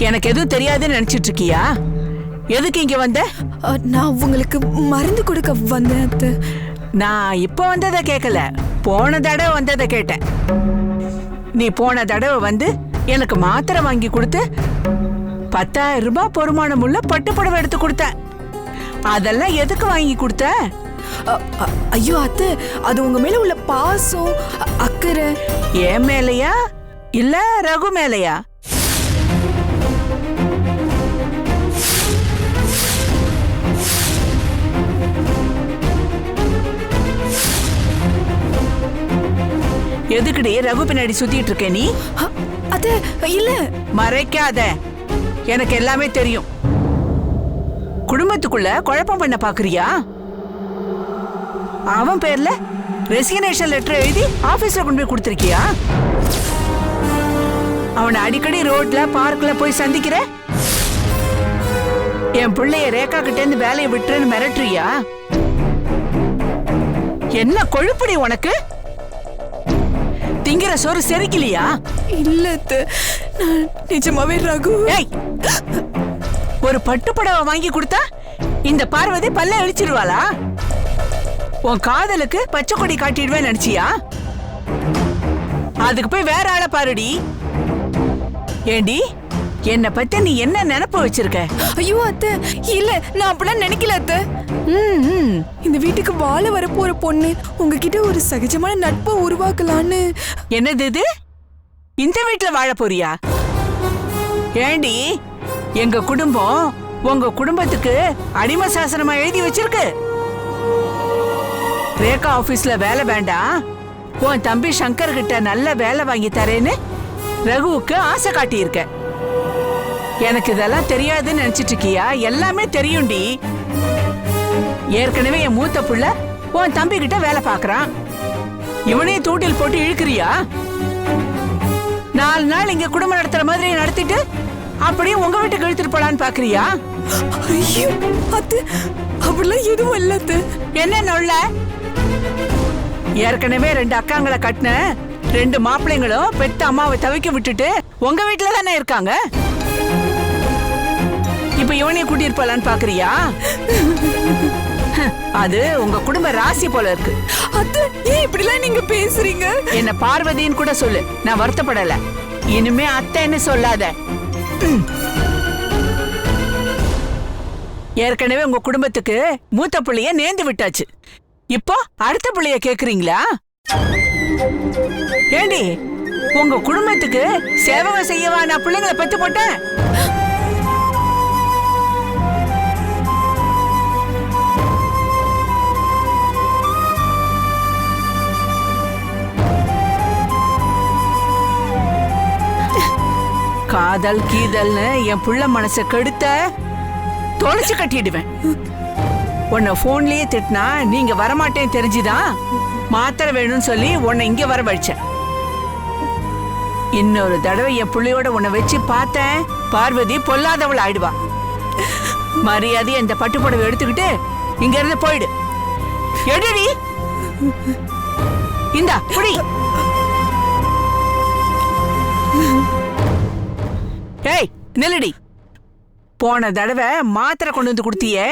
எனக்கு எதுவும் தெரியாதுன்னு நினைச்சிட்டு இருக்கியா? எதுக்கு இங்க வந்த? நான் உங்களுக்கு மருந்து கொடுக்க வந்தேன் அத்தை. நான் இப்ப வந்ததை கேட்கல, போன தடவை வந்ததை கேட்டேன். நீ போன தடவை வந்து எனக்கு மாத்திரை வாங்கி கொடுத்து 10,000 ரூபாய் பொறுமானம் உள்ள பட்டுப்புடவை எடுத்து கொடுத்த. அதெல்லாம் எதுக்கு வாங்கி கொடுத்த? ஐயோ அத்தை, அது உங்க மேல உள்ள பாசம் அக்கறை. என் மேலையா இல்ல ரகு மேலையா? எதுக்குடி ரகு பின்னாடி சுத்திட்டு இருக்க நீ? அத்தை இல்ல. மறைக்காத, எனக்கு எல்லாமே தெரியும். குடும்பத்துக்குள்ள குழப்பம் பண்ண பாக்குறியா? அவன் பேர்ல ரெசிக்னேஷன் லெட்டர் எழுதி ஆபீஸ்ல கொண்டு போய் கொடுத்திருக்கியா? அவனை அடிக்கடி ரோட்ல பார்க்ல போய் சந்திக்கிற? என் பிள்ளைய ரேகா கிட்ட இருந்து வேலையை விட்டுன்னு மிரட்டுறியா? என்ன கொழுப்புடி உனக்கு? திங்கிற சோறு செரிக்கலையா? இல்ல நான் நிஜமாவே ரகு. ஒரு பட்டுப்புடவை வாங்கி கொடுத்தா இந்த பார்வதி பல்ல அழிச்சிருவாளா? உன் காதலுக்கு பச்சை கொடி காட்டிடுவேன் நினைச்சியா? அதுக்கு போய் வேற ஆளை பாருடி. ஏண்டி, என்ன பத்தி நீ என்ன நினைப்பு வச்சிருக்க? ஐயோ அத்தை இல்ல, நான் அப்படிலாம் நினைக்கல அத்தை. இந்த வீட்டுக்கு வாழ வரப்போற பொண்ணு உங்ககிட்ட ஒரு சகஜமான நட்பை உருவாக்கலான்னு. என்னது இது? இந்த வீட்டுல வாழ போறியா? ஏண்டி, எங்க குடும்பம் உங்க குடும்பத்துக்கு அடிமை சாசனமா எழுதி வச்சிருக்கு. ரேகா ஆபீஸ்ல வேலை வேண்டாம், உன் தம்பி சங்கர் கிட்ட நல்ல வேலை வாங்கி தரேன்னு ரகுவுக்கு ஆசை காட்டியிருக்க. எனக்கு இதெல்லாம் தெரியாதுன்னு நினைச்சிட்டு இருக்கியா? எல்லாமே தெரியும்டி. ஏற்கனவே என் மூத்த புள்ள உன் தம்பி கிட்ட வேலை பாக்குறான். இவனையும் தூட்டில் போட்டு இழுக்கிறியா? 4 நாள் இங்க குடும்பம் நடத்துற மாதிரி நடத்திட்டு அப்படியே உங்க வீட்டுக்கு இழுத்துட்டு போலான்னு பாக்குறியா? ஐயோ அத்தை, அப்படிலாம் எதுவும் இல்ல அத்தை. என்ன நொல்ல? ஏற்கனவே 2 அக்காங்களை கட்டின 2 மாப்பிள்ளைங்களும் பெத்த அம்மாவை தவிக்க விட்டுட்டு உங்க வீட்டுல தானே இருக்காங்க. இப்ப இவனையும் கூட்டிட்டு போலான்னு பாக்குறியா? அது உங்க குடும்ப ராசி போல இருக்கு. அத்தை ஏன் இப்படிலாம் நீங்க பேசுறீங்க? என்ன பார்வதின்னு கூட சொல்லு, நான் வருத்தப்படல. இனிமே அத்தைன்னு சொல்லாத. ஏற்கனவே உங்க குடும்பத்துக்கு மூத்த பிள்ளைய நேர்ந்து விட்டாச்சு. இப்போ அடுத்த பிள்ளைய கேக்குறீங்களா? ஏண்டி, உங்க குடும்பத்துக்கு சேவகம் செய்யவா நான் பிள்ளைங்களை பெத்து போட்டேன்? காதல் கீதல்னு என் புள்ள மனசை கெடுத்த தொலைச்சு கட்டிடுவேன். உன்னை போன்லயே திட்டினா நீங்க வரமாட்டேன்னு தெரிஞ்சுதான் மாத்திரை வேணும்னு சொல்லி உன்னை இங்க வர வச்சேன். இன்னொரு தடவை என் பிள்ளையோட உன்னை வச்சு பார்த்தேன், பார்வதி பொல்லாதவள் ஆயிடுவா. மரியாதை இந்த பட்டுப்புடவை எடுத்துக்கிட்டு இங்க இருந்து போயிடு. எடுடி, இந்தா புடி. ஏய் நில்லடி. போன தடவை மாத்திரை கொண்டு வந்து கொடுத்தியே,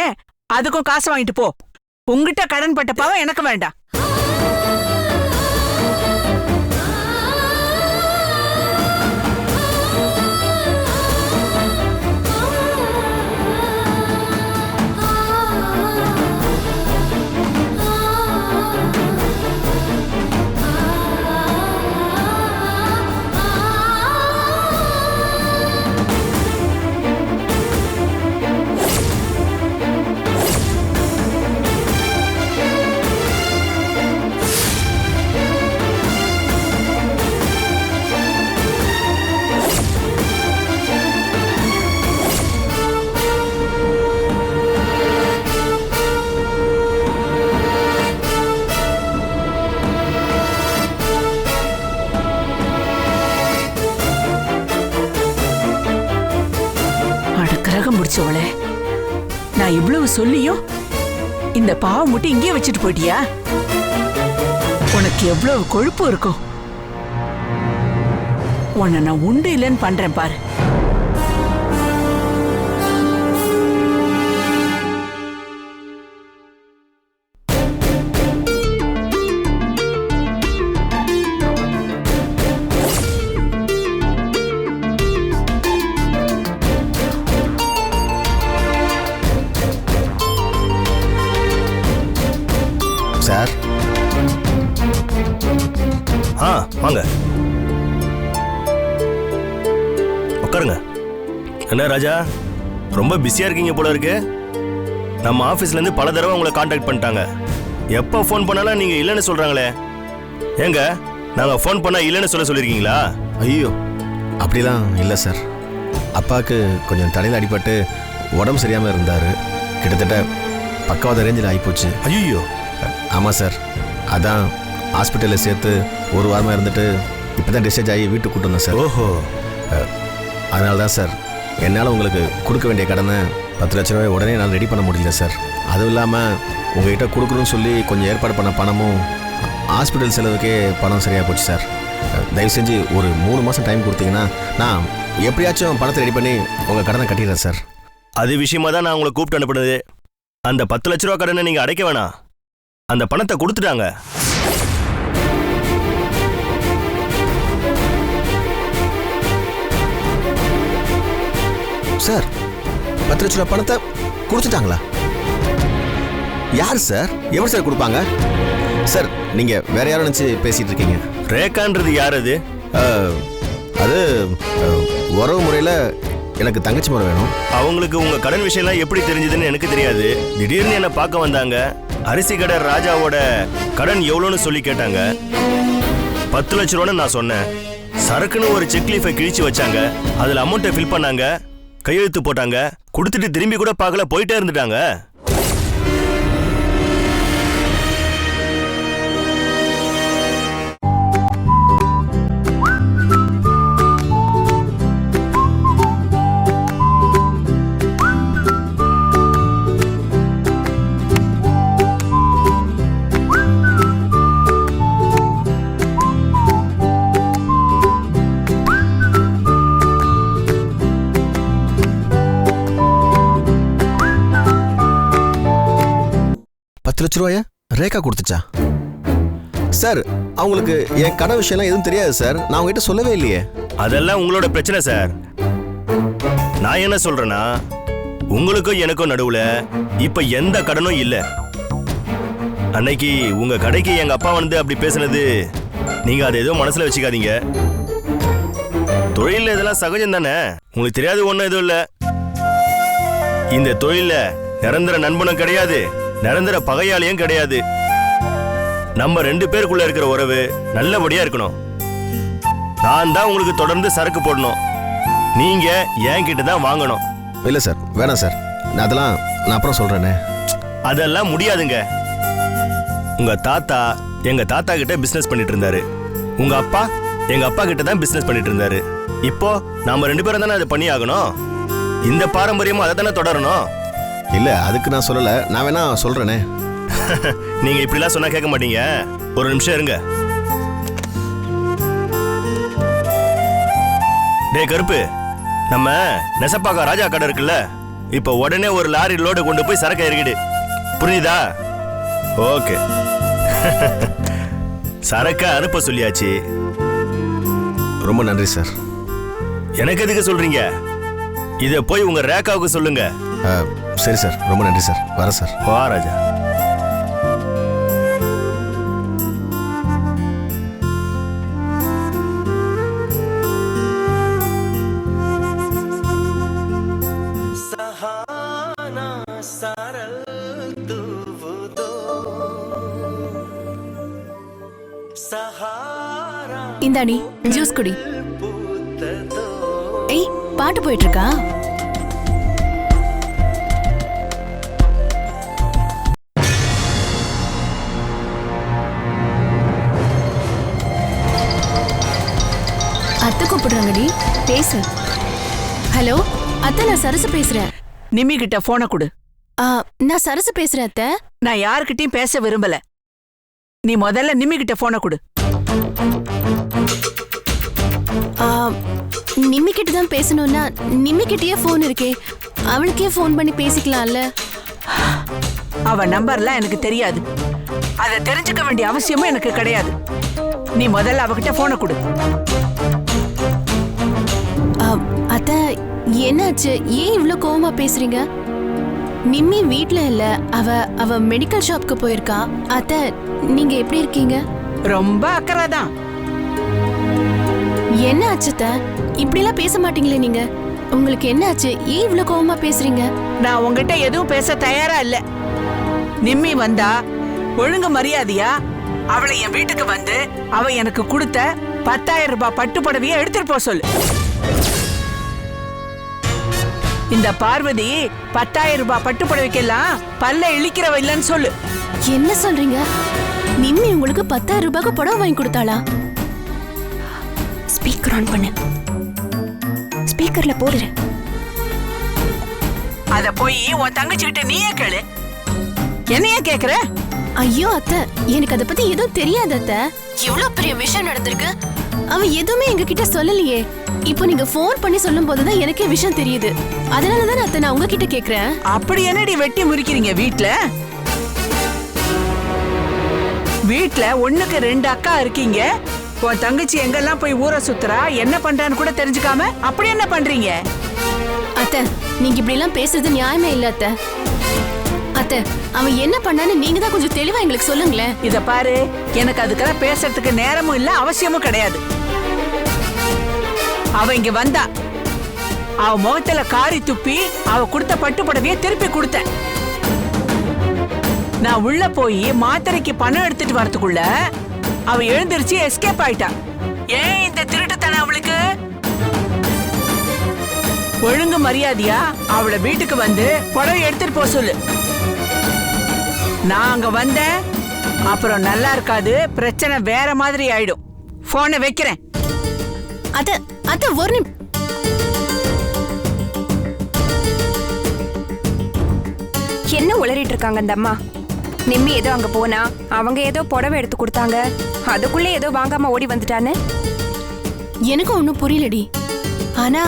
அதுக்கும் காசு வாங்கிட்டு போ. உங்ககிட்ட கடன் பட்ட பாவம் எனக்கு வேண்டாம். முடிச்சவளே, நான் இவ்வளவு சொல்லியும் இந்த பாவம் முட்டி இங்கே வச்சுட்டு போயிட்டியா? உனக்கு எவ்வளவு கொழுப்பு இருக்கும். உன்னை நான் உண்டு இல்லைன்னு பண்றேன் பாரு. வாங்க உட்காருங்க. என்ன ராஜா, ரொம்ப பிஸியா இருக்கீங்க போல இருக்கு. நம்ம ஆபீஸ்ல இருந்து பல தடவை உங்களை காண்டாக்ட் பண்ணிட்டாங்க. எப்போ ஃபோன் பண்ணாலும் நீங்க இல்லைன்னு சொல்றாங்களே. ஏங்க, நாங்க ஃபோன் பண்ணா இல்லைன்னு சொல்லிருக்கீங்களா? ஐயோ, அப்படிலாம் இல்லை சார். அப்பாவுக்கு கொஞ்சம் தலையில் அடிபட்டு உடம்பு சரியாமல் இருந்தார். கிட்டத்தட்ட பக்காவாத ரேஞ்சில் ஆகிப்போச்சு. ஐயோ. ஆமாம் சார், அதான் ஹாஸ்பிட்டலில் சேர்த்து ஒரு வாரமாக இருந்துட்டு இப்போ தான் டிஸ்சார்ஜ் ஆகி வீட்டுக்கு கூட்டு வந்தேன் சார். ஓஹோ. அதனால தான் சார் என்னால் உங்களுக்கு கொடுக்க வேண்டிய கடனை 10 லட்ச ரூபாய் உடனே என்னால் ரெடி பண்ண முடியல சார். அதுவும் இல்லாமல் உங்கள்கிட்ட கொடுக்கணும்னு சொல்லி கொஞ்சம் ஏற்பாடு பண்ண பணமும் ஹாஸ்பிட்டல் செலவுக்கே பணம் சரியாக போச்சு சார். தயவு செஞ்சு ஒரு 3 மாதம் டைம் கொடுத்தீங்கன்னா நான் எப்படியாச்சும் பணத்தை ரெடி பண்ணி உங்கள் கடனை கட்டிடுறேன் சார். அது விஷயமா தான் நான் உங்களை கூப்பிட்டு அனுப்புனது. அந்த 10 லட்ச ரூபா கடனை நீங்க அடைக்க வேணாம், அந்த பணத்தை கொடுத்துட்டாங்க. சார் 10 லட்ச ரூபா பணத்தை கொடுத்துட்டாங்களா? யார் சார்? எவ்வளோ சார் கொடுப்பாங்க? சார் நீங்கள் வேற யாரும் நினச்சி பேசிகிட்டு இருக்கீங்க. ரேகான்றது யார் அது? அது உறவு முறையில் எனக்கு தங்கச்சி முறை வேணும். அவங்களுக்கு உங்க கடன் விஷயம்லாம் எப்படி தெரிஞ்சதுன்னு எனக்கு தெரியாது. திடீர்னு என்ன பார்க்க வந்தாங்க. அரிசி கடை ராஜாவோட கடன் எவ்வளோன்னு சொல்லி கேட்டாங்க. 10 லட்ச ரூபான்னு நான் சொன்னேன். சரக்குன்னு ஒரு செக் லீஃபை கிழிச்சு வச்சாங்க. அதில் அமௌண்ட்டை ஃபில் பண்ணாங்க, கையெழுத்து போட்டாங்க, கொடுத்துட்டு திரும்பி கூட பார்க்கல, போயிட்டே இருந்துட்டாங்க. லட்ச ரூபாய ரேகா கொடுத்துச்சா? சார் அவங்களுக்கு என் கடன் விஷயம்லாம் எதுவும் தெரியாது சார். நான் உங்ககிட்ட சொல்லவே இல்லையே. அதெல்லாம் உங்களோட பிரச்சனை சார். நான் என்ன சொல்றேன்னா, உங்களுக்கும் எனக்கும் நடுவுல இப்ப எந்த கடனும் இல்ல. அன்னைக்கு உங்க கடைக்கு எங்க அப்பா வந்து அப்படி பேசுனது, நீங்க அதை ஏதோ மனசுல வச்சுக்காதீங்க. தொழில இதெல்லாம் சகஜம் தானே. உங்களுக்கு தெரியாது ஒண்ணும் எதுவும் இல்ல. இந்த தொழில நிரந்தர நண்பனும் கிடையாது, நிரந்தர பகையாளியும் கிடையாது. நம்ம 2 பேருக்குள்ள இருக்கிற உறவு நல்லபடியா இருக்கணும். நான் தான் உங்களுக்கு தொடர்ந்து சரக்கு போடணும், நீங்க என்கிட்ட தான் வாங்கணும். இல்ல சார், வேணாம் சார். அதெல்லாம் நான் அப்புறம் சொல்றேனே. அதெல்லாம் முடியாதுங்க. உங்க தாத்தா எங்க தாத்தா கிட்ட பிசினஸ் பண்ணிட்டு இருந்தாரு. உங்க அப்பா எங்க அப்பா கிட்ட தான் பிசினஸ் பண்ணிட்டு இருந்தாரு. இப்போ நாம 2 பேரும் தானே அதை பண்ணி ஆகணும். இந்த பாரம்பரியமும் அதை தானே தொடரணும். இல்ல, அதுக்கு நான் சொல்லல. நான் வேணா சொல்றேனே. நீங்க இப்படிலாம் சொன்னா கேட்க மாட்டீங்க. ஒரு நிமிஷம் இருங்க. டே கருப்பு, நம்ம நெசப்பாக்கா ராஜா கடை இருக்குல்ல, இப்ப உடனே ஒரு லாரி லோடு கொண்டு போய் சரக்கு இறக்கிடு. புரியுதா? ஓகே. சரக்க அனுப்ப சொல்லியாச்சு. ரொம்ப நன்றி சார். எனக்கு எதுக்கு சொல்றீங்க? இத போய் உங்க ரேகாவுக்கு சொல்லுங்க. சரி சார், ரொம்ப நன்றி சார். வரேன் சார். வா ராஜா. இந்தாடி ஜூஸ் குடி. ஏய், பாட்டு போயிட்டு இருக்கா? அத்தை கூப்பிடுறாங்கடி, பேசு. ஹலோ அத்தை, நான் சரசு பேசுறேன். நிம்மி கிட்ட போனை கொடு. நான் சரசு பேசுறேன் அத்தை. நான் யாருக்கிட்டையும் பேச விரும்பல. நீ முதல்ல நிம்மி கிட்ட போனை கொடு. நிம்மி கிட்ட தான் பேசணும்னா நிம்மி கிட்டயே போன் இருக்கே, அவளுக்கே போன் பண்ணி பேசிக்கலாம்ல. அவ நம்பர்லாம் எனக்கு தெரியாது. அதை தெரிஞ்சுக்க வேண்டிய அவசியமும் எனக்கு கிடையாது. நீ முதல்ல அவகிட்ட போனை கொடு. அத்தை, என்னாச்சு? ஏன் இவ்ளோ கோவமா பேசுறீங்க? நிம்மி வீட்ல இல்ல, அவ மெடிக்கல் ஷாப்க்கு போயிருக்கா. அத்தை, நீங்க எப்படி இருக்கீங்க? ரொம்ப அக்கறை தான். என்ன ஆச்சு அத்தை? இப்படி எல்லாம் பேச மாட்டீங்களே நீங்க. உங்களுக்கு என்ன ஆச்சு? ஏன் இவ்வளவு கோவமா பேசுறீங்க? நான் உங்ககிட்ட எதுவும் பேச தயாரா இல்ல. நிம்மி வந்தா ஒழுங்கு மரியாதையா அவளை என் வீட்டுக்கு வந்து அவ எனக்கு கொடுத்த 10,000 ரூபாய் பட்டு புடவைய எடுத்துட்டு போக சொல்லு. இந்த பார்வதி 10,000 ரூபாய் பட்டு புடவைக்கெல்லாம் பல்ல இழிக்கிறவ இல்லைன்னு சொல்லு. என்ன சொல்றீங்க? நிம்மி உங்களுக்கு 10,000 ரூபாய்க்கு புடவை வாங்கி கொடுத்தாளா? ஸ்பீக்கர் ஆன் பண்ணு. ஸ்பீக்கர்ல போடுற. அத போய் உன் தங்கச்சி கிட்ட நீயே கேளு. என்னைய கேக்குற? ஐயோ அத்தை, எனக்கு அத பத்தி எதுவும் தெரியாது அத்தை. எவ்வளவு பெரிய விஷயம் நடந்திருக்கு. அவ எதுவுமே எங்க கிட்ட சொல்லலையே. இப்போ நீங்க போன் பண்ணி சொல்லும் போதுதான் எனக்கே விஷயம் தெரியுது. அதனாலதான் அத்தை நான் உங்ககிட்ட கேக்குறேன். அப்படி என்னடி வெட்டி முறிக்கிறீங்க வீட்ல? வீட்ல 1க்கு 2 அக்கா இருக்கீங்க. உன் தங்கச்சி எங்கெல்லாம் போய் ஊரை சுத்துறா, என்ன பண்றான்னு கூட தெரிஞ்சுக்காம அப்படி என்ன பண்றீங்க? அத்தை, நீங்க இப்படி எல்லாம் பேசுறது நியாயமே இல்ல அத்தை. அத்தை, அவன் என்ன பண்ணான்னு நீங்க தான் கொஞ்சம் தெளிவா எங்களுக்கு சொல்லுங்களேன். இத பாரு, எனக்கு அதுக்கெல்லாம் பேசுறதுக்கு நேரமும் இல்ல, அவசியமும் கிடையாது. அவ இங்க வந்தா, அவ முகத்துல காரி துப்பி அவ கொடுத்த பட்டு புடவைய திருப்பி கொடுத்தேன். நான் உள்ள போய் மாத்திரைக்கு பணம் எடுத்துட்டு வரதுக்குள்ள அவ எழுந்திருச்சு எஸ்கேப் ஆயிட்டா. ஏன் இந்த திருட்டுத்தனம் அவளுக்கு? ஒழுங்கு மரியாதையா அவளை வீட்டுக்கு வந்து புடவை எடுத்துட்டு போக சொல்லு. நான் அங்க வந்தேன், அப்புறம் நல்லா இருக்காது, பிரச்சனை வேற மாதிரி ஆயிடும். போனை வைக்கிறேன். அத்தை, அத்தை ஒரு என்ன உளறிட்டு இருக்காங்க அந்த அம்மா? நிம்மி ஏதோ அங்க போனா, அவங்க ஏதோ புடவை எடுத்து கொடுத்தாங்க, அதுக்குள்ள ஏதோ வாங்காம ஓடி வந்துட்டான்னு. எனக்கும் ஒன்னும் புரியலடி. ஆனா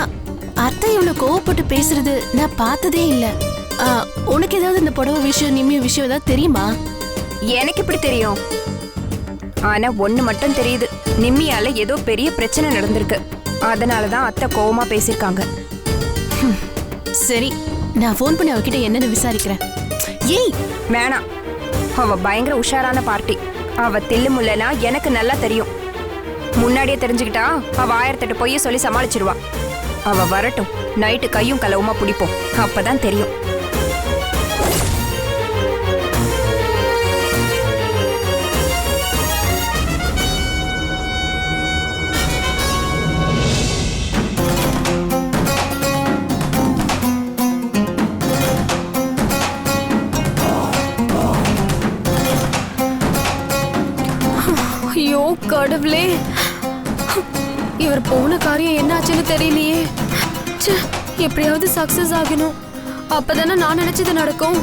அத்தை இவ்வளவு கோவப்பட்டு பேசுறது நான் பார்த்ததே இல்ல. உனக்கு ஏதாவது இந்த புடவை விஷயம், நிம்மி விஷயம் ஏதாவது தெரியுமா? எனக்கு இப்படி தெரியும். ஆனா ஒண்ணு மட்டும் தெரியுது, நிம்மியால ஏதோ பெரிய பிரச்சனை நடந்திருக்கு. அதனாலதான் அத்தை கோவமா பேசிருக்காங்க. சரி, நான் போன் பண்ணி அவகிட்ட என்னன்னு விசாரிக்கிறேன். ஏய் வேணாம், அவ பயங்கர உஷாரான பார்ட்டி. அவ தில்லு முள்ளனா எனக்கு நல்லா தெரியும். முன்னாடியே தெரிஞ்சுக்கிட்டா அவ 1008 பொய்ய சொல்லி சமாளிச்சிருவா. அவ வரட்டும், நைட்டு கையும் களவுமா பிடிப்போம், அப்பதான் தெரியும். ஐயோ கடவுளே, இவர் போன காரியம் என்னாச்சுன்னு தெரியலையே. எப்படியாவது சக்சஸ் ஆகணும், அப்பதானே நான் நினைச்சது நடக்கும்.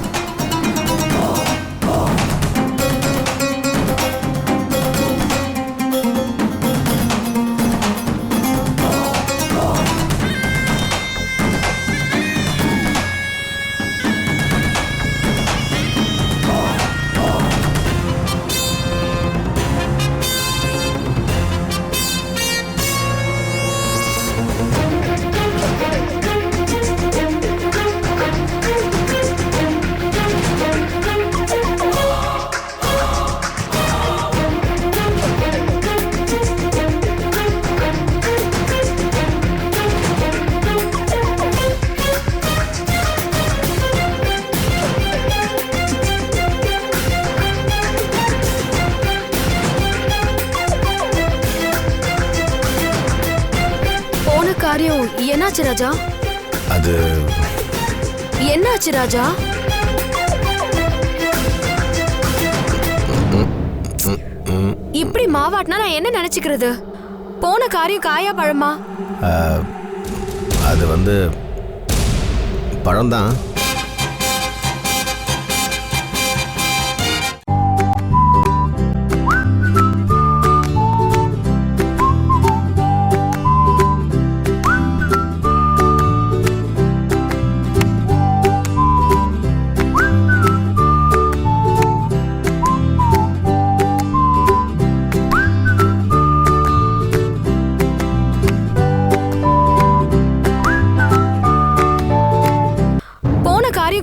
காரியம் என்னாச்சு ராஜா? அது என்னாச்சு ராஜா? இப்படி மாவாட்டினா நான் என்ன நினைச்சுக்கிறது? போன காரியம் காயா பழமா? அது வந்து பழம்தான்.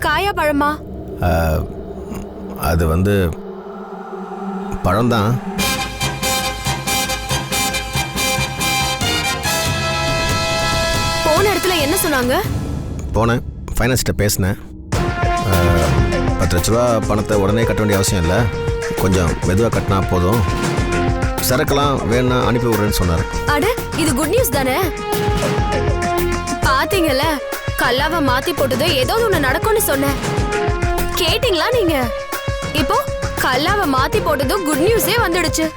காயா பழமா? அது வந்து பழம்தான். விஷயத்துல என்ன சொன்னாங்க? போனேன், ஃபைனான்ஸ்கிட்ட பேசினேன். 10 லட்ச ரூபா பணத்தை உடனே கட்ட வேண்டிய அவசியம் இல்லை, கொஞ்சம் மெதுவாக கட்டினா போதும், சரக்கெல்லாம் வேணா அனுப்பி விடுறேன்னு சொன்னார். அட, இது குட் நியூஸ் தானே? பாத்தீங்கல்ல, கல்லாவை மாத்தி போட்டது ஏதோ ஒண்ணு நடக்கும்னு சொன்னேன். கேட்டீங்களா நீங்க? இப்போ கல்லாவை மாத்தி போட்டதும் குட் நியூஸே வந்துடுச்சு.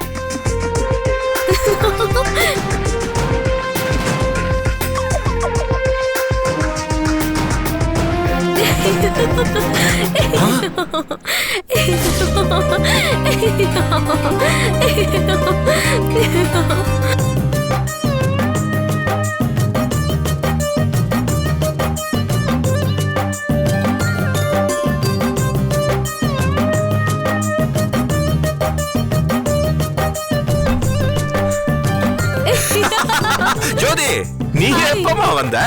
ஜோதி, நீங்க எப்பமா வந்த?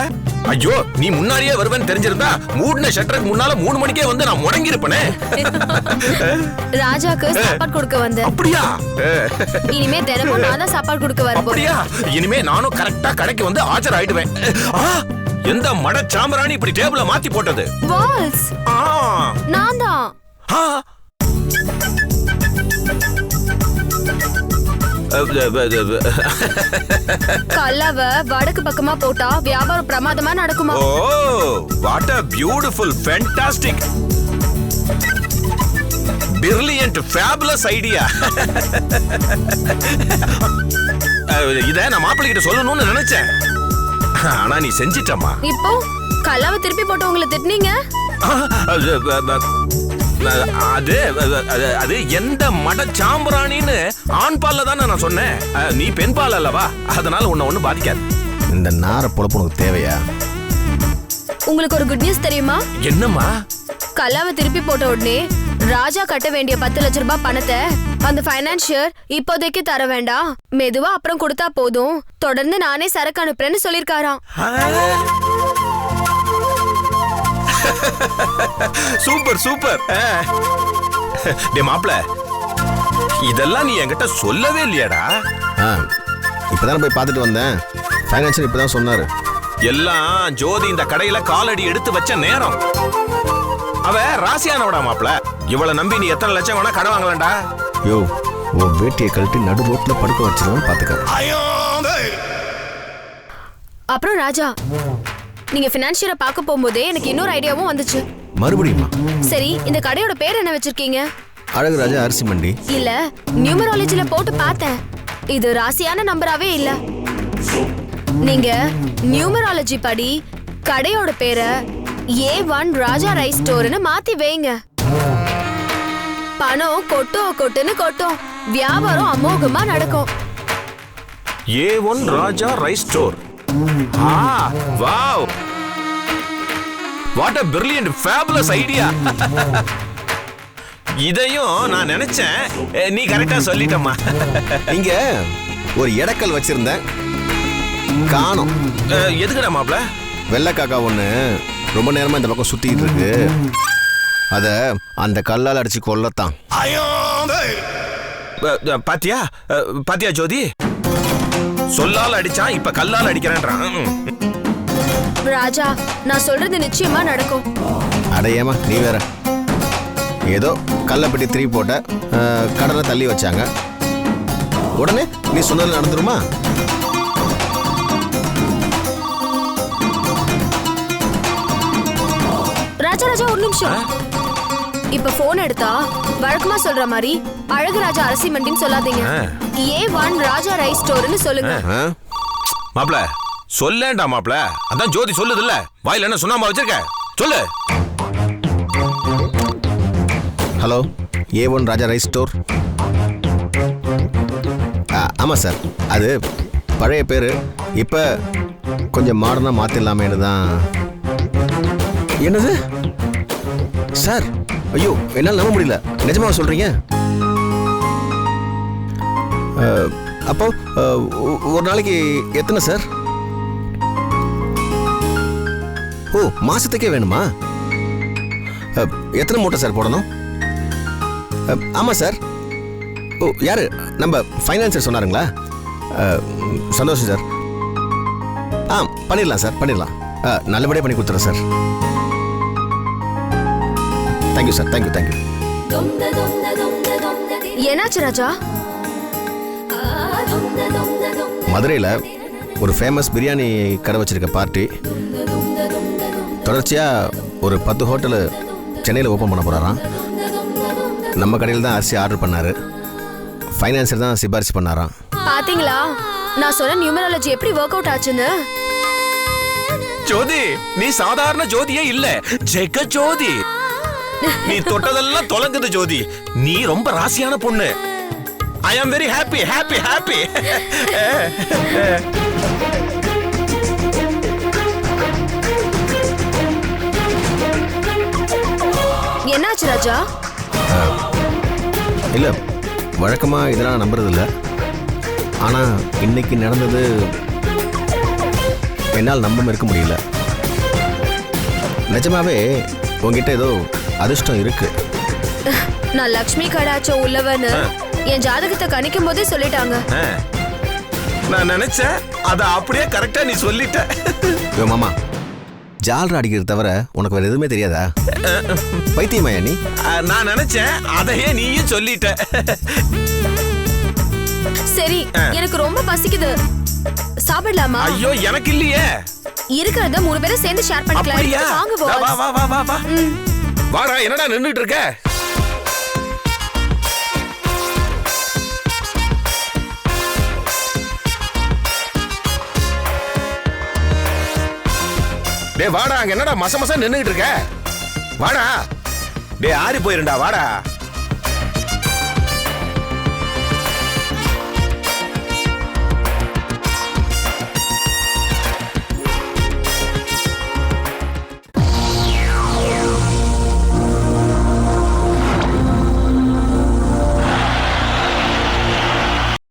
ஐயோ, நீ முன்னாடியே வருவேன்னு தெரிஞ்சிருந்தா மூடின ஷட்டருக்கு முன்னால 3 மணிக்கே வந்து நான் முடங்கி இருப்பேனே. ராஜாக்கு சாப்பாடு கொடுக்க வந்தேன். அப்படியா? இனிமே தினமும் நான் தான் சாப்பாடு கொடுக்க வரேன். அப்படியா? இனிமே நானும் கரெக்டா கடைக்கு வந்து ஆஜர் ஆயிடுவேன். எந்த மட சாம்பராணி இப்படி டேபிள மாத்தி போட்டது? வால்ஸ். நான் தான். கல்லாவ வடக்கு பக்கமா போட்டா வியாபாரம் பிரமாதமா நடக்குமா? ஓ, what a beautiful, fantastic, brilliant, fabulous idea. இத நான் மாப்பிள்ளை கிட்ட சொல்லணும்னு நினைச்சேன், ஆனா நீ செஞ்சிட்டமா. இப்போ கல்லாவை திருப்பி போட்டு உங்களை திட்டுனீங்க. அது எந்த மட சாம்பராணின்னு ஆண் பால்ல தானே நான் சொன்னேன், நீ பெண் பால் அல்லவா, அதனால உன்னை ஒண்ணு பாதிக்காது. இந்த நார பொழப்பு உனக்கு தேவையா? உங்களுக்கு ஒரு குட் நியூஸ் தெரியுமா? என்னம்மா? கல்லாவை திருப்பி போட்ட உடனே ராஜா கட்ட வேண்டிய 10 லட்ச ரூபாய் பணத்தை அந்த பைனான்சியர் இப்போதைக்கு தர வேண்டாம், மெதுவா அப்புறம் கொடுத்தா போதும், தொடர்ந்து நானே சரக்கு அனுப்புறேன்னு சொல்லிருக்காராம். Super super. டே மாப்ள, இதெல்லாம் நீ என்கிட்ட சொல்லவே இல்லையாடா? இப்பதான் போய் பார்த்துட்டு வந்தேன், ஃபைனான்சியர் இப்பதான் சொன்னாரு. எல்லாம் ஜோதி இந்த கடையில காலடி எடுத்து வச்ச நேரம். அவ ராசியானவடா மாப்ள, இவளை நம்பி நீ எத்தனை லட்சம் வேணா கடை வாங்கலாம்டா. யோ, உன் வேட்டியை கழட்டி நடு ரோட்ல படுக்க வச்சிருவேன் பாத்துக்க. அப்புறம் ராஜா, நீங்க ஃபினான்ஷியரை பார்க்க போகும்போதே எனக்கு இன்னொரு ஐடியாவும் வந்துச்சு. மறுபடியுமா? சரி, இந்த கடையோட பேர் என்ன வச்சிருக்கீங்க? அழகுராஜா அரிசி மண்டி. இல்ல, நியூமராலஜில போட்டு பார்த்தேன், இது ராசியான நம்பராவே இல்ல. நீங்க நியூமராலஜி படி கடையோட பேரை A1 ராஜா ரைஸ் ஸ்டோர்னு மாத்தி வைங்க. பணம் கொட்டுன்னு கொட்டும், வியாபாரம் அமோகமா நடக்கும். A1 Raja rice store. Wow, what a brilliant, fabulous idea. இதையும் நான் நினைச்சேன், நீ கரெக்டா சொல்லிட்டம்மா. இங்க ஒரு எடக்கல் வச்சிருந்தேன், காணோம். எதுக்குடா மாப்ள? வெள்ளை காக்கா ஒண்ணு ரொம்ப நேரமா இந்த பக்கம் சுத்திட்டு இருக்கு, அத அந்த கல்லால் அடிச்சு கொல்லத்தான். பாத்தியா பாத்தியா ஜோதி, சொல்லால் அடிச்சான், இப்ப கல்லால் அடிக்கிறேன்றான். ராஜா, நான் சொல்றது நிச்சயமா நடக்கும். அடையமா நீ வேற, ஏதோ கல்லப்பட்டி திருப்பி போட்ட, கடனை தள்ளி வச்சாங்க, உடனே நீ சொன்னது நடந்துருமா? ராஜா ராஜா, ஒரு நிமிஷம். இப்ப போன் எடுத்தா வழக்கமா சொல்ற மாதிரி அழகு ராஜா அரிசி மண்டின்னு சொல்லாதீங்க, A1 ராஜா ரைஸ் ஸ்டோர்னு சொல்லுங்க. மாப்ள சொல்லேண்டா மாப்ள, அதான் ஜோதி சொல்லுது இல்ல, வாயில என்ன சொன்னாம வச்சிருக்க, சொல்லு. ஹலோ, A1 ராஜா ரைஸ் ஸ்டோர். ஆமா சார், அது பழைய பேரு, இப்ப கொஞ்சம் மாடர்னா மாத்திடலாமேனு தான். என்னது சார்? ஐயோ, என்னால் நம்ப முடியல, நிஜமா சொல்றீங்க? அப்போ ஒரு நாளைக்கு எத்தனை சார்? ஓ, மாசத்துக்கே வேணுமா? எத்தனை மூட்டை சார் போடணும்? ஆமா சார். ஓ, யாரு? நம்ம ஃபைனான்சர் சொன்னாருங்களா? சந்தோஷம் சார். பண்ணிடலாம் சார், பண்ணிடலாம். நல்லபடியாக பண்ணி கொடுத்துறேன் sir. Thank you sir, thank you thank you. என்னாச்சு ராஜா? மதுரையில் ஒரு ஃபேமஸ் பிரியாணி கடை வச்சிருக்க பார்ட்டி தொடர்ச்சியாக ஒரு 10 ஹோட்டலு சென்னையில் ஓப்பன் பண்ண போகிறாராம். நம்ம கடையில் தான் அரிசி ஆர்டர் பண்ணார். ஃபைனான்சர் தான் சிபாரிசு பண்ணாராம். பாத்தீங்களா நான் சொன்ன நியூமராலஜி எப்படி ஒர்க் அவுட் ஆச்சுன்னு? ஜோதி, நீ சாதாரண ஜோதியே இல்ல, ஜெக ஜோதி. நீ தொட்டதெல்லாம் தொலைங்குது ஜோதி. நீ ரொம்ப ராசியான பொண்ணு. ஐ am very happy happy happy. என்னாச்சு ராஜா? இல்லை, வழக்கமாக இதெல்லாம் நான் நம்புறதில்ல. ஆனால் இன்னைக்கு நடந்தது என்னால் நம்பாம இருக்க முடியல. நிஜமாவே உங்ககிட்ட ஏதோ அதிர்ஷ்டம் இருக்கு. நான் லக்ஷ்மி கடாச்சம் உள்ளவன்னு என் ஜாதகத்தை கணிக்கும் போதே சொல்லிட்டாங்க. நான் நினைச்சேன் அத அப்படியே கரெக்டா நீ சொல்லிட்ட. யோ மாமா, ஜால்ரா அடிக்கிறது தவிர உனக்கு வேற எதுவுமே தெரியாதா? பைத்தியமாயா நீ? நான் நினைச்சேன் அதையே நீயும் சொல்லிட்ட. சரி, எனக்கு ரொம்ப பசிக்குது, சாப்பிடலாமா? ஐயோ, எனக்கு இல்லையே. இருக்கிறத 3 பேரும் சேர்ந்து ஷேர் அப்படியா? பண்ணிக்கலாம். வாங்க வா boss. வா வா வா வா. வாடா, என்னடா நின்னுட்டு இருக்க? டேய் வாடா, அங்க என்னடா மச மச நின்னுட்டு இருக்க? வாடா. டேய் ஆறி போயிருண்டா, வாடா.